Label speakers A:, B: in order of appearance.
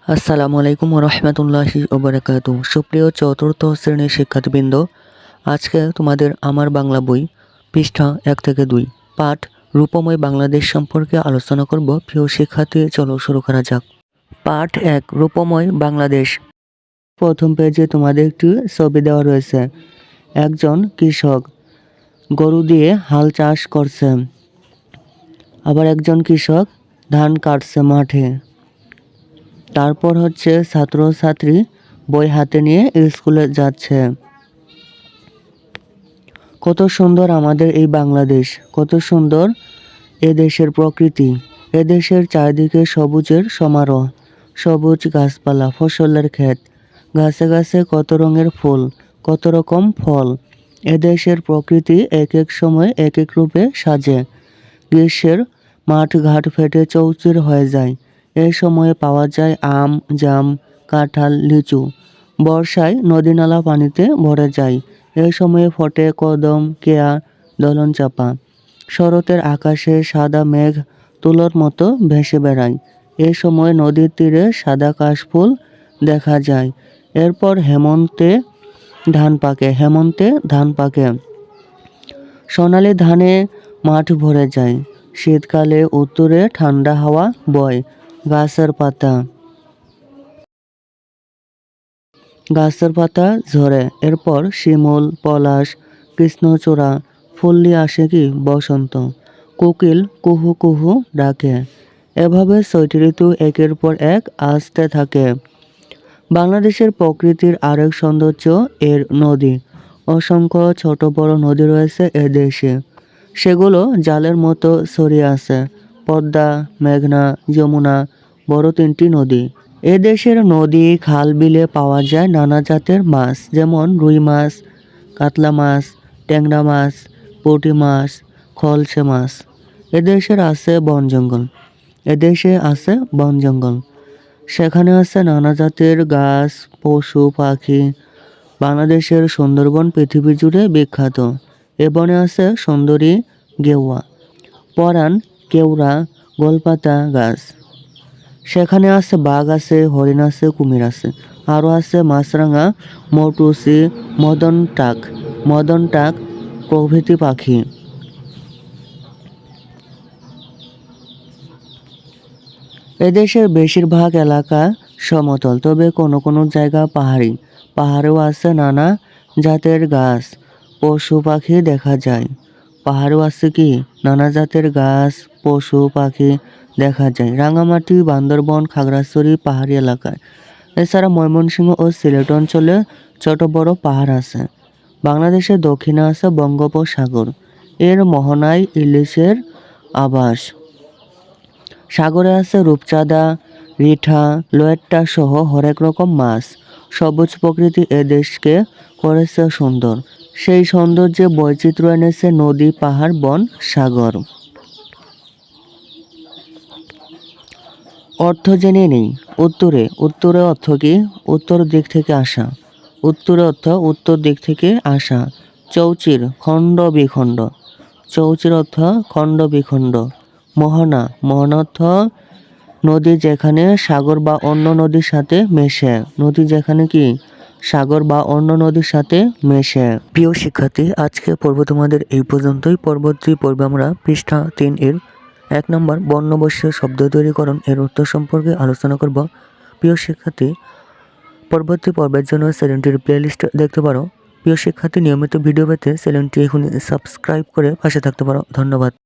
A: আসসালামু আলাইকুম রহমতুল্লাহি ওবরাকাতু। সুপ্রিয় চতুর্থ শ্রেণীর শিক্ষার্থীবৃন্দ, আজকে তোমাদের আমার বাংলা বই পৃষ্ঠা 1 থেকে 2 পাঠ রূপময় বাংলাদেশ সম্পর্কে আলোচনা করব। প্রিয় শিক্ষার্থী, চলো শুরু করা যাক। পাঠ 1, রূপময় বাংলাদেশ। প্রথম পেজে তোমাদের একটি ছবি দেওয়া রয়েছে। একজন কৃষক গরু দিয়ে হাল চাষ করছে, আবার একজন কৃষক ধান কাটছে মাঠে। তারপর হচ্ছে ছাত্রছাত্রী বই হাতে নিয়ে স্কুলে যাচ্ছে। কত সুন্দর আমাদের এই বাংলাদেশ, কত সুন্দর এ দেশের প্রকৃতি। এ দেশের চারিদিকে সবুজের সমারোহ, সবুজ গাছপালা, ফসলের ক্ষেত, গাছে গাছে কত রঙের ফুল, কত রকম ফল। এ দেশের প্রকৃতি এক এক সময় এক এক রূপে সাজে। গ্রীষ্মের মাঠ ঘাট ফেটে চৌচির হয়ে যায়। এ সময়ে পাওয়া যায় আম, জাম, কাঁঠাল, লিচু। বর্ষায় নদী-নালা পানিতে ভরে যায়। এ সময়ে ফোটে কদম, কেয়া, দলনচাঁপা। শরতের আকাশে সাদা মেঘ তুলোর মতো ভেসে বেড়ায়। এ সময় নদীর তীরে সাদা কাশফুল দেখা যায়। এরপর হেমন্তে ধান পাকে। সোনালি ধানে মাঠ ভরে যায়। শীতকালে উত্তরে ঠান্ডা হাওয়া বয়। গাছের পাতা ঝরে। এরপর শিমুল, পলাশ, কৃষ্ণচূড়া ফুল নিয়ে আসে কি বসন্ত। কোকিল কুহু কুহু ডাকে। এভাবে 6টি ঋতু একের পর এক আসতে থাকে। বাংলাদেশের প্রকৃতির আরেক সৌন্দর্য এর নদী। অসংখ্য ছোট বড় নদী রয়েছে এ দেশে। সেগুলো জালের মতো ছড়িয়ে আছে। পদ্মা, মেঘনা, যমুনা বড় 3টি নদী। এ দেশের নদী খাল বিলে পাওয়া যায় নানা জাতের মাছ, যেমন রুই মাছ, কাতলা মাছ, ট্যাংরা মাছ, পুঁটি মাছ, খলসে মাছ। এদেশে আছে বন জঙ্গল। সেখানে আছে নানা জাতের গাছ, পশু পাখি। বাংলাদেশের সুন্দরবন পৃথিবী জুড়ে বিখ্যাত। এ বনে আছে সুন্দরী গেওয়া, পরাণ, কেওড়া, গোলপাতা গাছ। সেখানে আছে বাঘ আছে, হরিণ আছে, কুমির আছে। আরও আছে মাছরাঙা, মৌটুসি, মদন টাক প্রভৃতি পাখি। এদেশের বেশিরভাগ এলাকা সমতল, তবে কোনো কোনো জায়গা পাহাড়ি। পাহাড়েও আছে নানা জাতের গাছ, পশু পাখি দেখা যায়। পাহাড়েও আছে কি নানা জাতের গাছ, পশু পাখি দেখা যায়। রাঙামাটি, বান্দরবন, খাগড়াছড়ি পাহাড়ি এলাকায়। এছাড়া ময়মনসিংহ ও সিলেট অঞ্চলে ছোট বড় পাহাড় আছে। বাংলাদেশের দক্ষিণে আছে বঙ্গোপসাগর। এর মোহনায় ইলিশের আবাস। সাগরে আছে রূপচাঁদা, রিঠা, লোয়েট্টা সহ হরেক রকম মাছ। সবুজ প্রকৃতি এ দেশকে করেছে সুন্দর। সেই সৌন্দর্যে বৈচিত্র্য এনেছে নদী, পাহাড়, বন, সাগর। অর্থ জেনে নেই। উত্তরে অর্থ কি? উত্তর দিক থেকে আসা। উত্তরে অর্থ উত্তর দিক থেকে আসা। চৌচির, খণ্ড বিখণ্ড। চৌচির অর্থ খণ্ড বিখণ্ড। মোহনা অর্থ নদী যেখানে সাগর বা অন্য নদীর সাথে মেশে। নদী যেখানে কি সাগর বা অন্য নদীর সাথে মেশে। প্রিয় শিক্ষার্থী, আজকে পর্ব তোমাদের এই পর্যন্তই। পরবর্তী পর্বে আমরা পৃষ্ঠা 3 এর 1 নম্বর বর্ণবর্ষীয় শব্দ তৈরিকরণ এর উত্তর সম্পর্কে আলোচনা করব। প্রিয় শিক্ষার্থী, পরবর্তী পর্বের জন্য চ্যানেলটির প্লেলিস্ট দেখতে পারো। প্রিয় শিক্ষার্থী, নিয়মিত ভিডিও পেতে চ্যানেলটি এখনই সাবস্ক্রাইব করে পাশে থাকতে পারো। ধন্যবাদ।